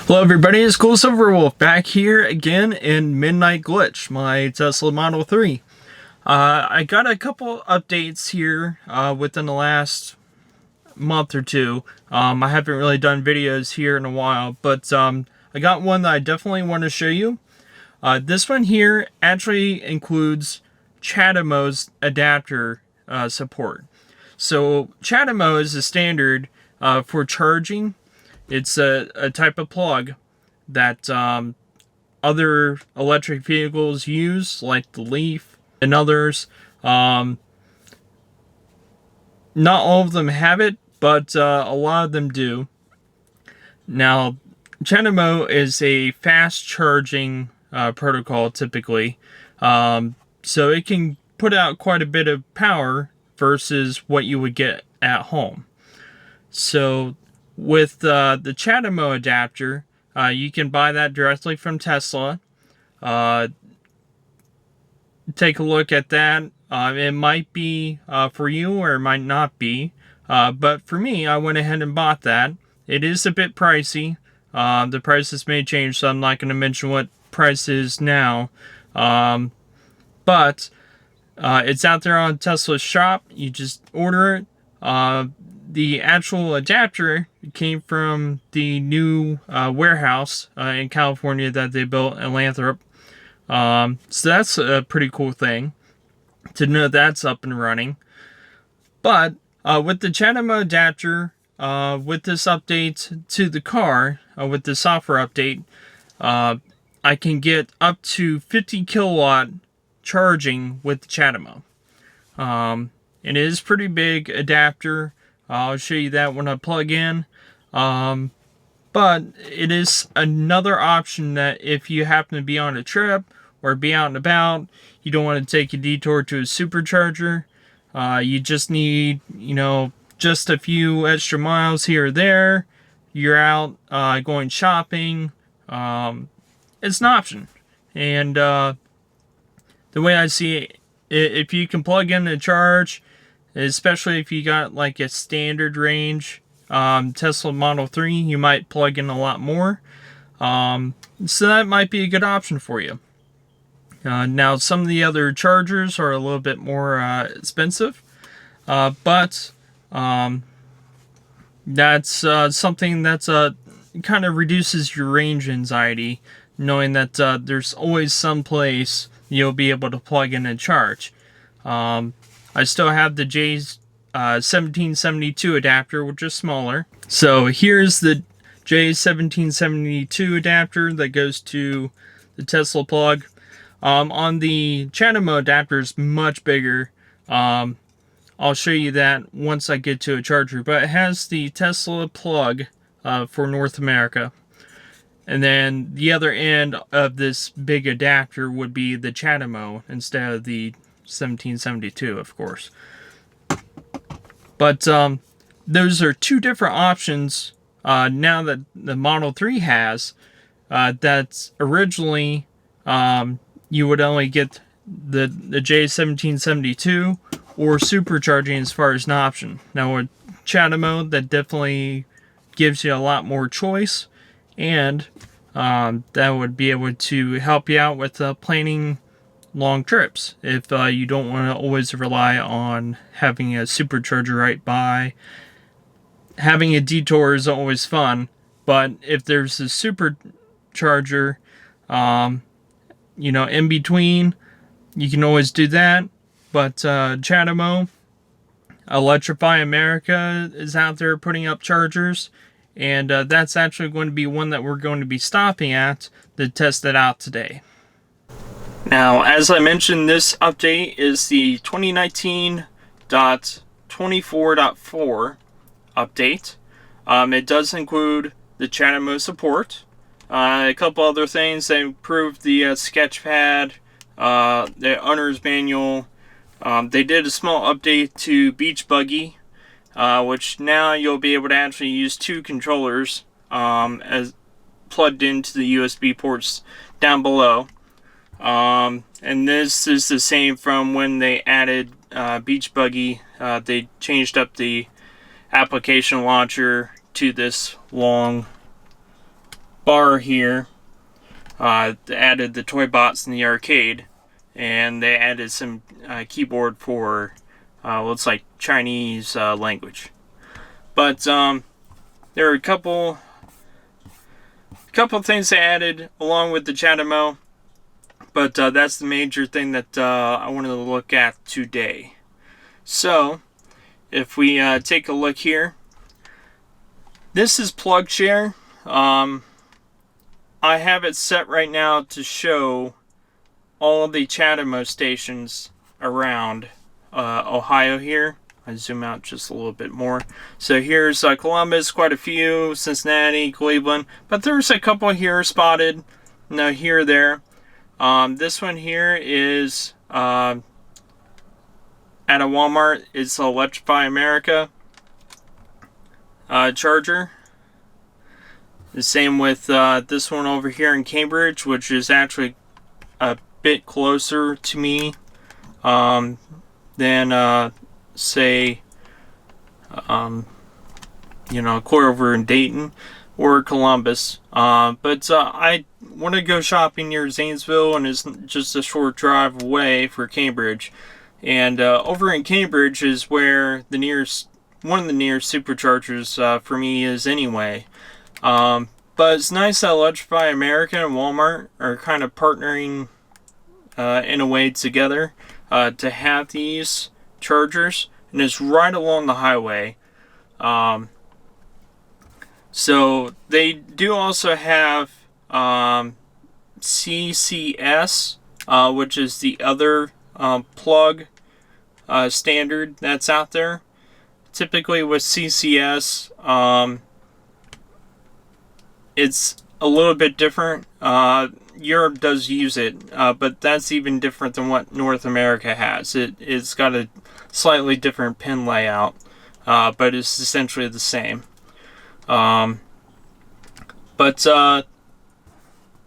Hello everybody, it's Cool Silverwolf back here again in Midnight Glitch, my Tesla Model 3. I got a couple updates here within the last month or two. I haven't really done videos here in a while, but I got one that I definitely want to show you. This one here actually includes CHAdeMO's adapter support. So CHAdeMO is a standard for charging. It's a type of plug that other electric vehicles use, like the Leaf and others. Not all of them have it, but a lot of them do. Now, CHAdeMO is a fast charging protocol typically, so it can put out quite a bit of power versus what you would get at home. So with the CHAdeMO adapter, you can buy that directly from Tesla. Take a look at that. It might be for you or it might not be. But for me, I went ahead and bought that. It is a bit pricey. The prices may change, so I'm not going to mention what price is now. But it's out there on Tesla's shop. You just order it. The actual adapter came from the new warehouse in California that they built in Lathrop. So that's a pretty cool thing to know that's up and running. But with the CHAdeMO adapter, with this update to the car, with the software update, I can get up to 50 kilowatt charging with the CHAdeMO. It is a pretty big adapter. I'll show you that when I plug in. But it is another option that if you happen to be on a trip or be out and about, you don't want to take a detour to a SuperCharger. You just need, just a few extra miles here or there. You're out going shopping. It's an option. And the way I see it, if you can plug in and charge, especially if you got like a standard range Tesla Model 3, you might plug in a lot more. So that might be a good option for you. Now, some of the other chargers are a little bit more expensive, but that's something that's kind of reduces your range anxiety, knowing that there's always some place you'll be able to plug in and charge. I still have the J1772 adapter, which is smaller. So here's the J1772 adapter that goes to the Tesla plug. On the CHAdeMO adapter is much bigger. I'll show you that once I get to a charger. But it has the Tesla plug for North America. And then the other end of this big adapter would be the CHAdeMO instead of the 1772, of course. But those are two different options now that the Model 3 has. That's originally you would only get the J1772 or supercharging as far as an option. Now with CHAdeMO, that definitely gives you a lot more choice, and that would be able to help you out with planning long trips if you don't want to always rely on having a supercharger right by. Having a detour is always fun, but if there's a supercharger in between, you can always do that. But CHAdeMO, Electrify America is out there putting up chargers, and that's actually going to be one that we're going to be stopping at to test it out today. Now, as I mentioned, this update is the 2019.24.4 update. It does include the CHAdeMO support, a couple other things. They improved the sketchpad, the owner's manual. They did a small update to Beach Buggy, which now you'll be able to actually use two controllers as plugged into the USB ports down below. And this is the same from when they added Beach Buggy. They changed up the application launcher to this long bar here added the toy bots in the arcade, and they added some keyboard for looks like Chinese language. But there are a couple things they added along with the CHAdeMO, but that's the major thing that I wanted to look at today. So if we take a look here, this is PlugShare. I have it set right now to show all the CHAdeMO stations around Ohio here. I zoom out just a little bit more. So here's Columbus, quite a few, Cincinnati, Cleveland, but there's a couple here spotted. No, here or there. This one here is at a Walmart. It's Electrify America charger. The same with this one over here in Cambridge, which is actually a bit closer to me than say clear over in Dayton or Columbus. But I want to go shopping near Zanesville, and it's just a short drive away for Cambridge. And over in Cambridge is where the nearest one of the nearest superchargers for me is anyway. But it's nice that Electrify America and Walmart are kind of partnering in a way together to have these chargers, and it's right along the highway. So they do also have CCS, which is the other plug standard that's out there. Typically with CCS, it's a little bit different. Europe does use it, but that's even different than what North America has. It's got a slightly different pin layout, but it's essentially the same. But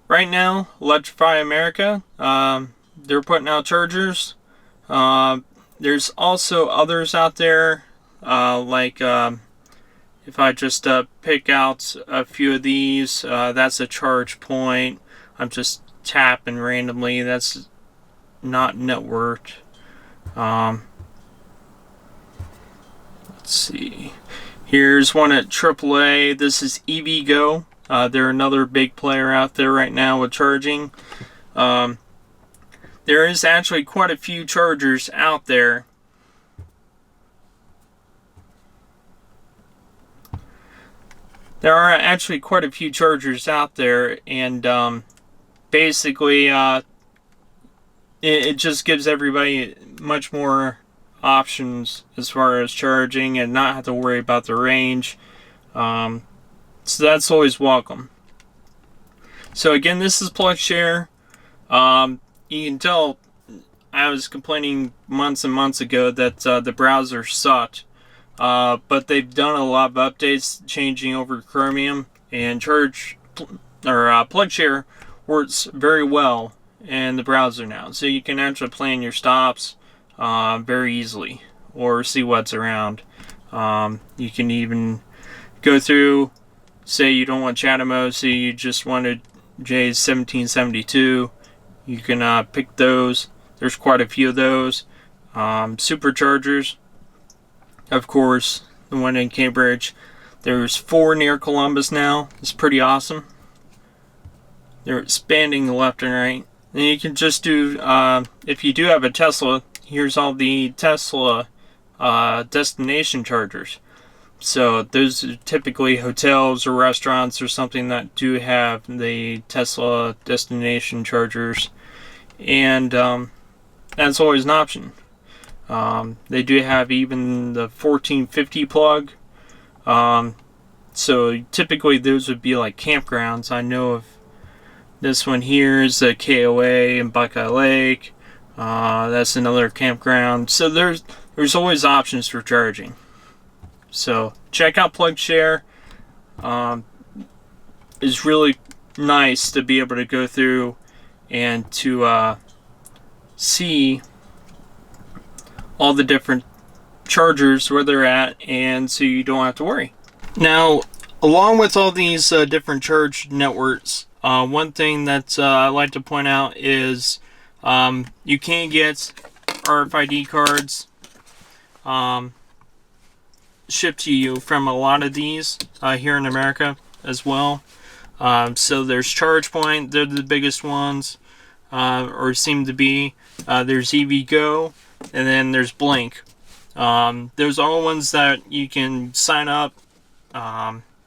right now, Electrify America, they're putting out chargers. There's also others out there, like if I just pick out a few of these, that's a charge point. I'm just tapping randomly. That's not networked. Let's see. Here's one at AAA. This is EVgo. They're another big player out there right now with charging. There is actually quite a few chargers out there. There are actually quite a few chargers out there, and basically it just gives everybody much more options as far as charging and not have to worry about the range. So that's always welcome. So again, this is PlugShare. You can tell I was complaining months and months ago that the browser sucked. But they've done a lot of updates, changing over Chromium, and PlugShare works very well in the browser now. So you can actually plan your stops very easily, or see what's around. You can even go through, say you don't want CHAdeMO, so you just wanted J's 1772. You can pick those. There's quite a few of those. Superchargers. Of course, the one in Cambridge. There's 4 near Columbus now. It's pretty awesome. They're expanding left and right. And you can just do, if you do have a Tesla, here's all the Tesla destination chargers. So those are typically hotels or restaurants or something that do have the Tesla destination chargers. And that's always an option. They do have even the 1450 plug. So typically those would be like campgrounds. I know of this one here is the KOA in Buckeye Lake. That's another campground. So there's always options for charging. So check out PlugShare. It's really nice to be able to go through and to see all the different chargers where they're at, and so you don't have to worry. Now, Along with all these different charge networks, one thing that I like to point out is you can get RFID cards shipped to you from a lot of these here in America as well. So there's ChargePoint, they're the biggest ones, or seem to be. There's EVgo, and then there's Blink. Those are all ones that you can sign up.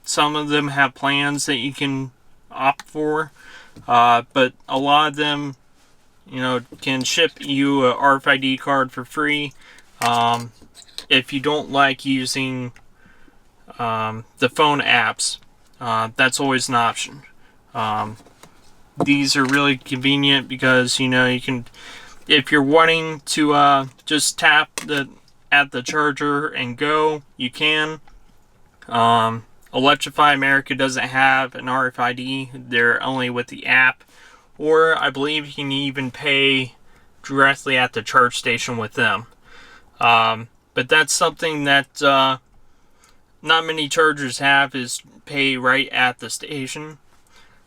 Some of them have plans that you can opt for, but a lot of them, can ship you a RFID card for free. If you don't like using the phone apps, that's always an option. These are really convenient because you can, if you're wanting to just tap at the charger and go, you can. Electrify America doesn't have an RFID. They're only with the app, or I believe you can even pay directly at the charge station with them. But that's something that not many chargers have, is pay right at the station.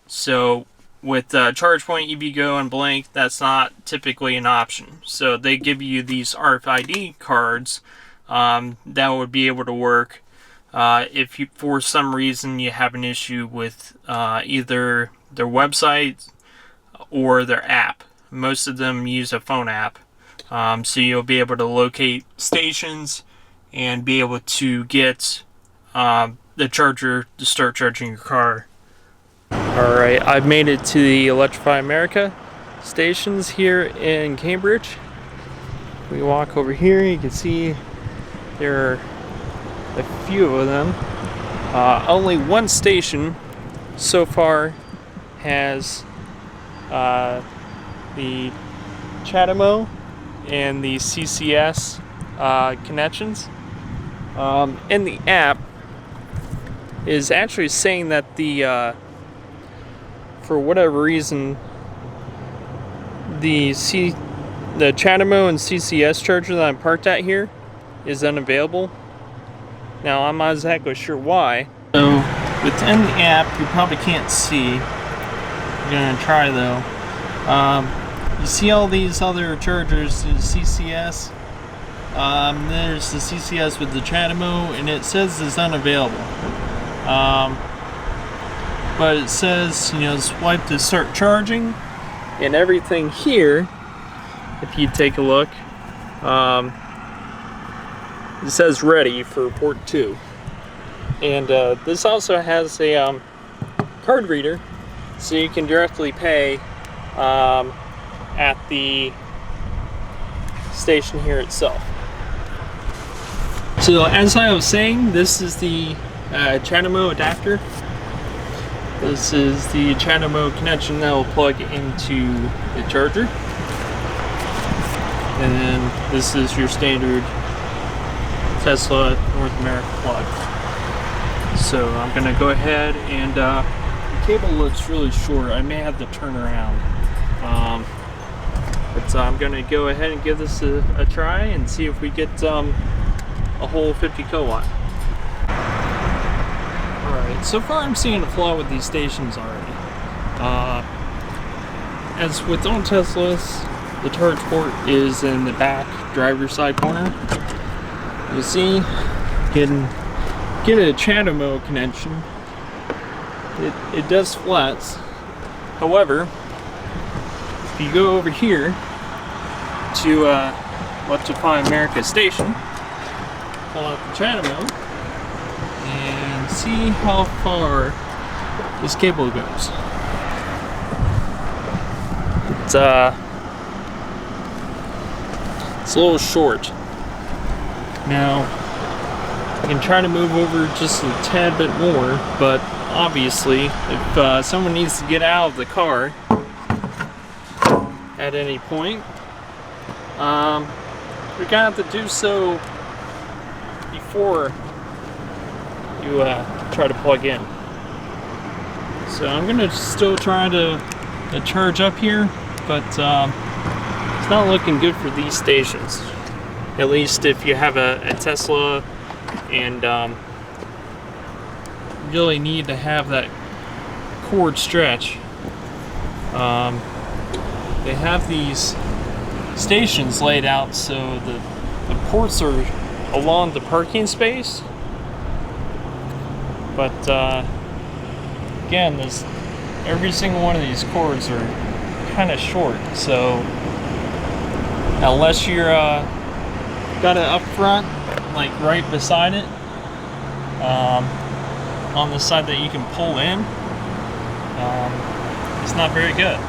So with ChargePoint, EVgo, and Blink, that's not typically an option. So they give you these RFID cards that would be able to work if you, for some reason, you have an issue with either their website or their app. Most of them use a phone app. So you'll be able to locate stations and be able to get the charger to start charging your car. Alright, I've made it to the Electrify America stations here in Cambridge. We walk over here, you can see there are a few of them. Only one station so far has the CHAdeMO and the CCS connections. And the app is actually saying that the for whatever reason the CHAdeMO and CCS charger that I'm parked at here is unavailable. Now I'm not exactly sure why. So within the app you probably can't see. I'm gonna try though. You see all these other chargers, the CCS. There's the CCS with the CHAdeMO, and it says it's unavailable. But it says, swipe to start charging, and everything here, if you take a look, it says ready for port 2. And this also has a card reader, so you can directly pay at the station here itself. So as I was saying, this is the CHAdeMO adapter. This is the CHAdeMO connection that will plug into the charger. And then this is your standard Tesla North America plug. So I'm going to go ahead and the cable looks really short. I may have to turn around. But I'm going to go ahead and give this a try and see if we get a whole 50 kilowatt. Alright, so far I'm seeing a flaw with these stations already. As with all Teslas, the charge port is in the back driver's side corner. You see, get a CHAdeMO connection. It does flats. However, if you go over here to Electrify America station, pull out the CHAdeMO, and see how far this cable goes. It's a little short. Now, I can try to move over just a tad bit more, but obviously, if someone needs to get out of the car at any point, you're gonna have to do so before you try to plug in. So I'm gonna still try to charge up here, but it's not looking good for these stations. At least if you have a Tesla and really need to have that cord stretch. They have these stations laid out so the ports are along the parking space, but again, every single one of these cords are kind of short, so unless you're got it up front, like right beside it, on the side that you can pull in, it's not very good.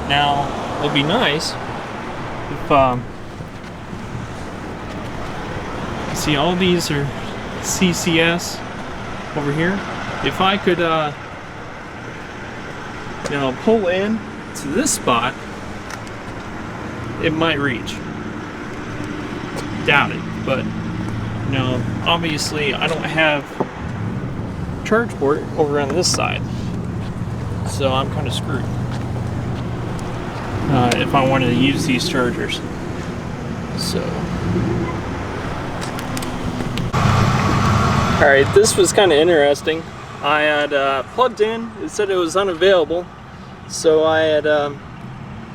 Now, it'd be nice if see, all these are CCS over here. If I could pull in to this spot, it might reach. Doubt it, but obviously I don't have charge port over on this side, so I'm kind of screwed if I wanted to use these chargers. So alright, this was kind of interesting. I had plugged in, it said it was unavailable, so I had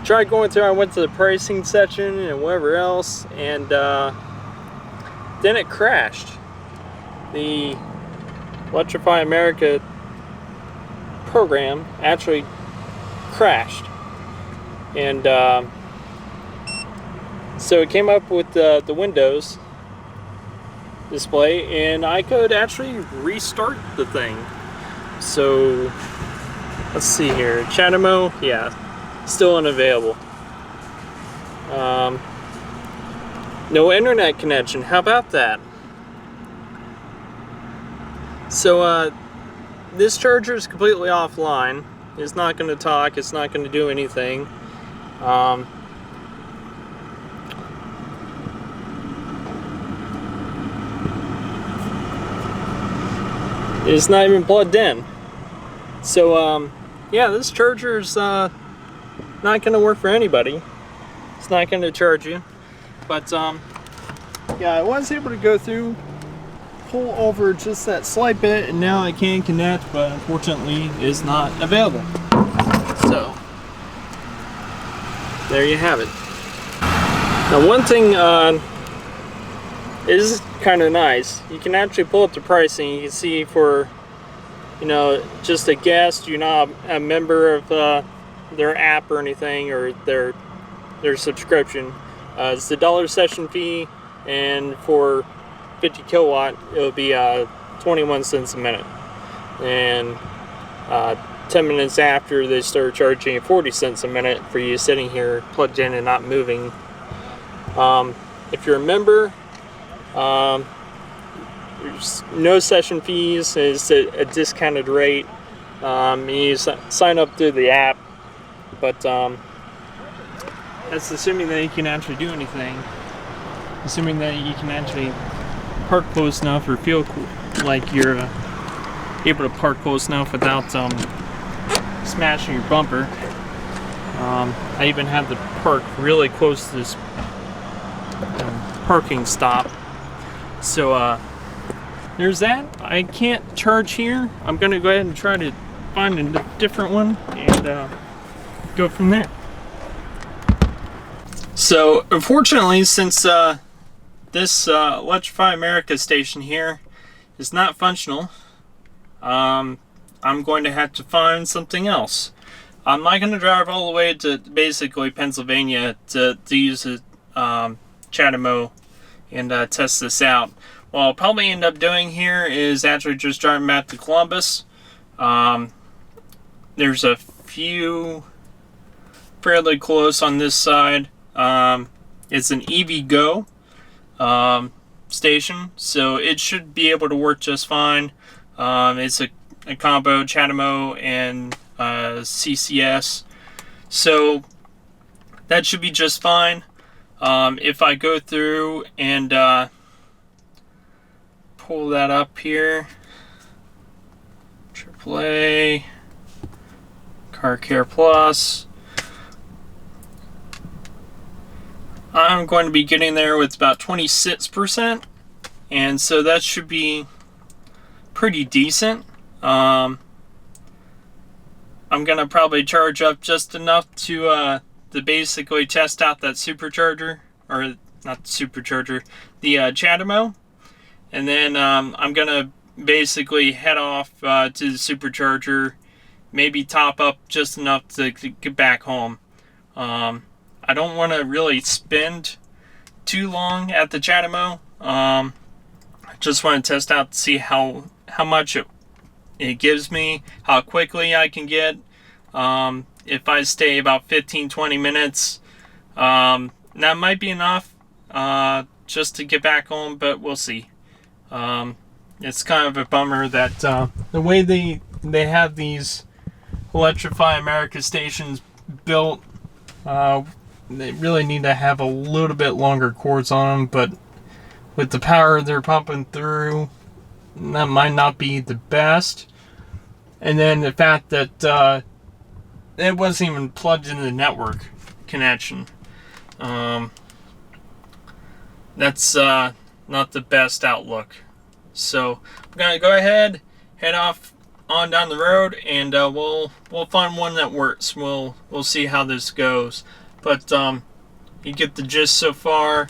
tried going through. I went to the pricing section and whatever else, and then it crashed. The Electrify America program actually crashed, and so it came up with the Windows display, and I could actually restart the thing. So let's see here, CHAdeMO, yeah, still unavailable. No internet connection, how about that? So this charger is completely offline. It's not going to talk, it's not going to do anything. It's not even plugged in. So yeah, this charger is not going to work for anybody. It's not going to charge you. But yeah, I was able to go through, pull over just that slight bit, and now I can connect, but unfortunately is not available. So there you have it. Now, one thing is kind of nice. You can actually pull up the pricing. You can see for, just a guest, you're not a member of their app or anything, or their subscription. It's the $1 session fee, and for 50 kilowatt, it'll be 21 cents a minute. And 10 minutes after, they start charging 40 cents a minute for you sitting here plugged in and not moving. If you're a member, there's no session fees. It's a discounted rate. You sign up through the app, but that's assuming that you can actually do anything. Assuming that you can actually park close enough or feel like you're able to park close enough without smashing your bumper. I even had to park really close to this parking stop. So there's that. I can't charge here. I'm gonna go ahead and try to find a different one and go from there. So unfortunately, since this Electrify America station here is not functional, I'm going to have to find something else. I'm not going to drive all the way to basically Pennsylvania to use a CHAdeMO and test this out. What I'll probably end up doing here is actually just driving back to Columbus. There's a few fairly close on this side. It's an EVgo station, so it should be able to work just fine. It's a combo CHAdeMO and CCS, so that should be just fine. If I go through and pull that up here, AAA, Car Care Plus, I'm going to be getting there with about 26%, and so that should be pretty decent. I'm gonna probably charge up just enough to basically test out that supercharger, or not the supercharger, the CHAdeMO, and then I'm gonna basically head off to the supercharger, maybe top up just enough to get back home. I don't want to really spend too long at the CHAdeMO. I just want to test out to see how much it gives me, how quickly I can get. If I stay about 15-20 minutes, that might be enough just to get back home, but we'll see. It's kind of a bummer that the way they have these Electrify America stations built, they really need to have a little bit longer cords on them, but with the power they're pumping through, that might not be the best. And then the fact that it wasn't even plugged into the network connection. That's not the best outlook. So I'm gonna go ahead, head off on down the road, and we'll find one that works. We'll see how this goes. But you get the gist so far.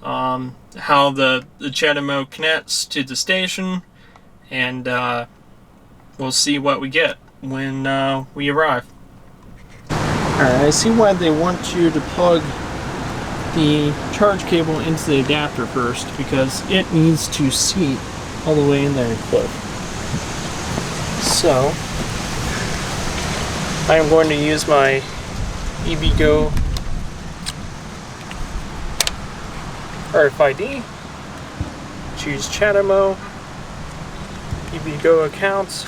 How the CHAdeMO connects to the station, and we'll see what we get when we arrive. Alright, I see why they want you to plug the charge cable into the adapter first, because it needs to seat all the way in there and clip. So I am going to use my EVgo RFID, choose CHAdeMO, EVgo accounts,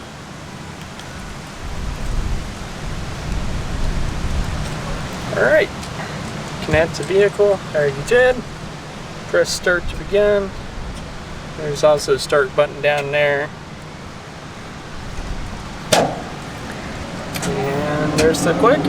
alright, connect to vehicle, I already did, press start to begin, there's also a start button down there, and there's the click.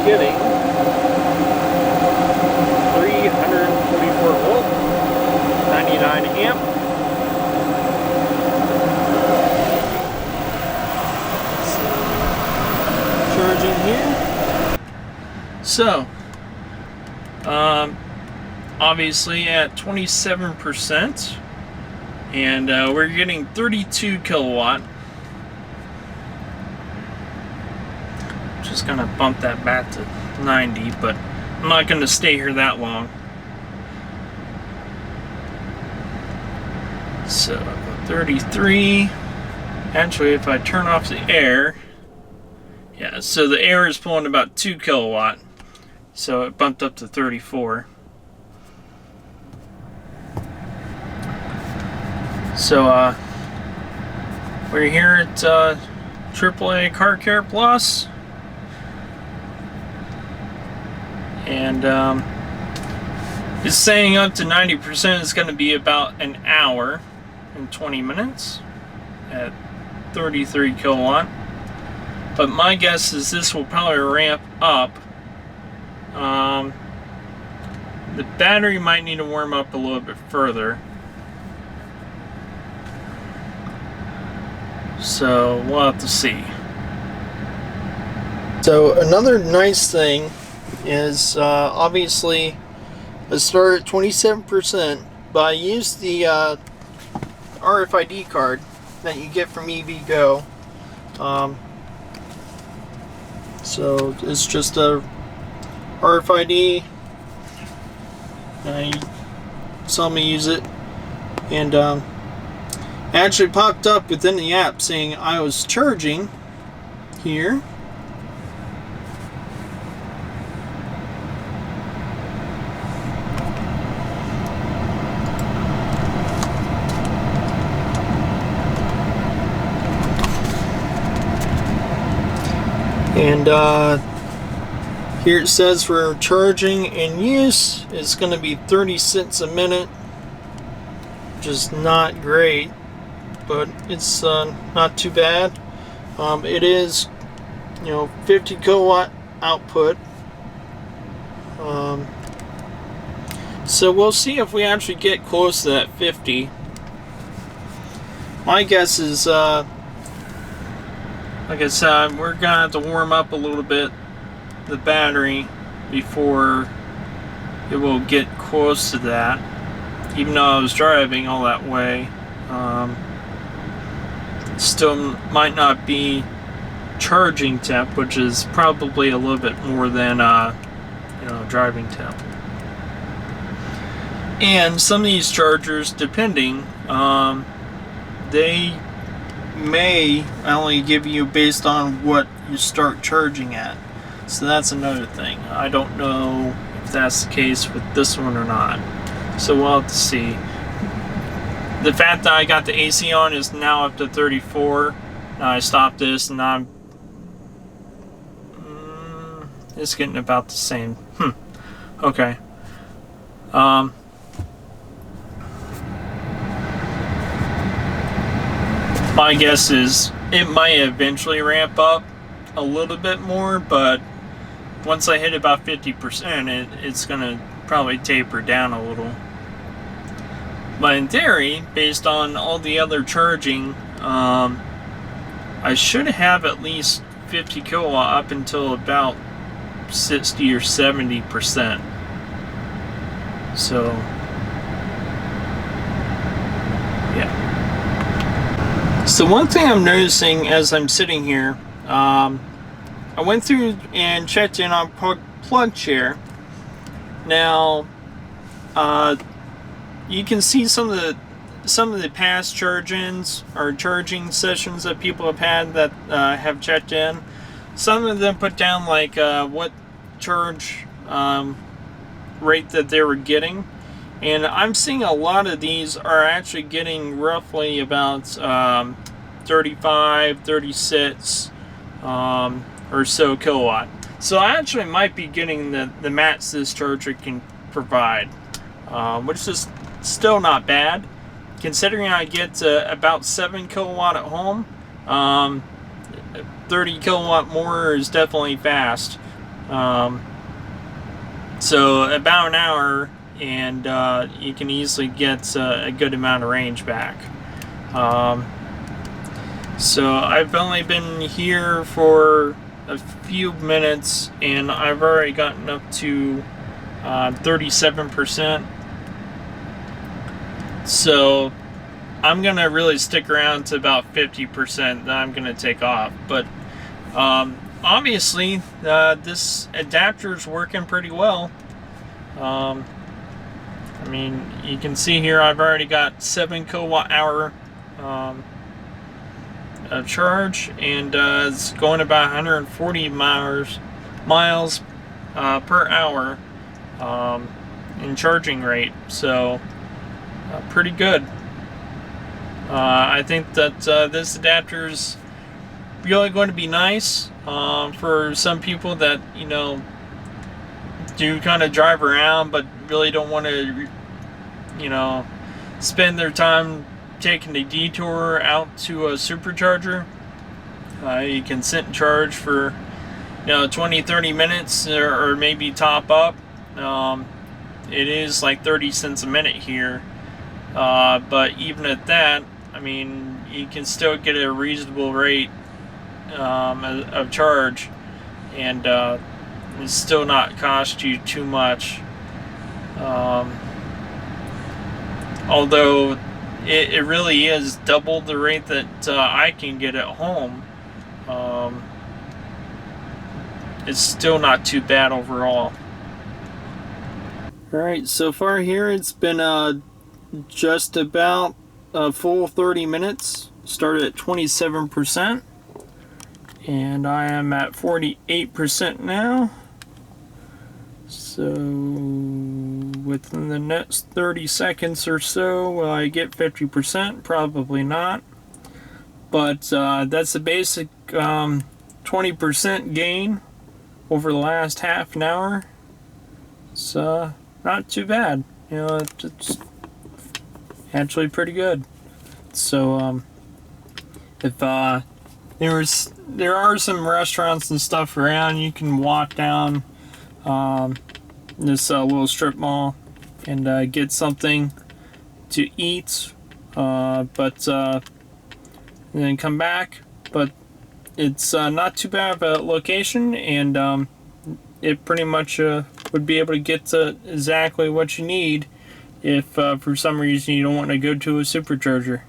Getting 344 volt, 99 amp. Charging here. So, obviously at 27%, and we're getting 32 kilowatt. Just gonna bump that back to 90, but I'm not gonna stay here that long. So 33. Actually, if I turn off the air, yeah, so the air is pulling about 2 kilowatt, so it bumped up to 34. So we're here at AAA Car Care Plus. And it's saying up to 90% is going to be about an hour and 20 minutes at 33 kilowatt. But my guess is this will probably ramp up. The battery might need to warm up a little bit further. So we'll have to see. So another nice thing is obviously I started at 27%, but I used the RFID card that you get from EVgo. So it's just a RFID. You saw me use it, and it actually popped up within the app saying I was charging here. And here it says for charging and use, it's going to be 30 cents a minute, which is not great, but it's not too bad. It is, 50 kilowatt output, So we'll see if we actually get close to that 50. My guess is, like I said, we're gonna have to warm up a little bit the battery before it will get close to that. Even though I was driving all that way, still might not be charging temp, which is probably a little bit more than driving temp. And some of these chargers, depending, they may only give you based on what you start charging at. So that's another thing. I don't know if that's the case with this one or not. So we'll have to see. The fact that I got the AC on is now up to 34. Now I stopped this and now it's getting about the same. Okay. My guess is it might eventually ramp up a little bit more, but once I hit about 50%, it's gonna probably taper down a little. But in theory, based on all the other charging, I should have at least 50 kilowatt up until about 60 or 70%. So, yeah. So one thing I'm noticing as I'm sitting here, I went through and checked in on PlugShare. Now, you can see some of the past charge-ins or charging sessions that people have had that have checked in. Some of them put down like what charge rate that they were getting, and I'm seeing a lot of these are actually getting roughly about 35, 36 or so kilowatt. So I actually might be getting the max this charger can provide, which is still not bad considering I get about 7 kilowatt at home. 30 kilowatt more is definitely fast. So about an hour and you can easily get a good amount of range back. So I've only been here for a few minutes and I've already gotten up to 37%. So I'm gonna really stick around to about 50%, then I'm gonna take off. But obviously this adapter is working pretty well. I mean, you can see here I've already got 7 kilowatt hour of charge, and it's going about 140 miles per hour in charging rate. So pretty good. I think that this adapter is really going to be nice for some people that, you know, do kind of drive around but really don't want to, you know, spend their time taking a detour out to a supercharger. You can sit and charge for, you know, 20-30 minutes or maybe top up. It is like 30 cents a minute here, but even at that, I mean, you can still get a reasonable rate of charge, and it's still not cost you too much. Although it really is double the rate that I can get at home. It's still not too bad overall. Alright, so far here it's been just about a full 30 minutes. Started at 27%, and I am at 48% now. So within the next 30 seconds or so, will I get 50%? Probably not. But that's a basic 20% gain over the last half an hour. It's not too bad. You know, it's actually pretty good. So if there are some restaurants and stuff around, you can walk down this little strip mall and get something to eat, but then come back. But it's not too bad of a location, and it pretty much would be able to get to exactly what you need if for some reason you don't want to go to a supercharger.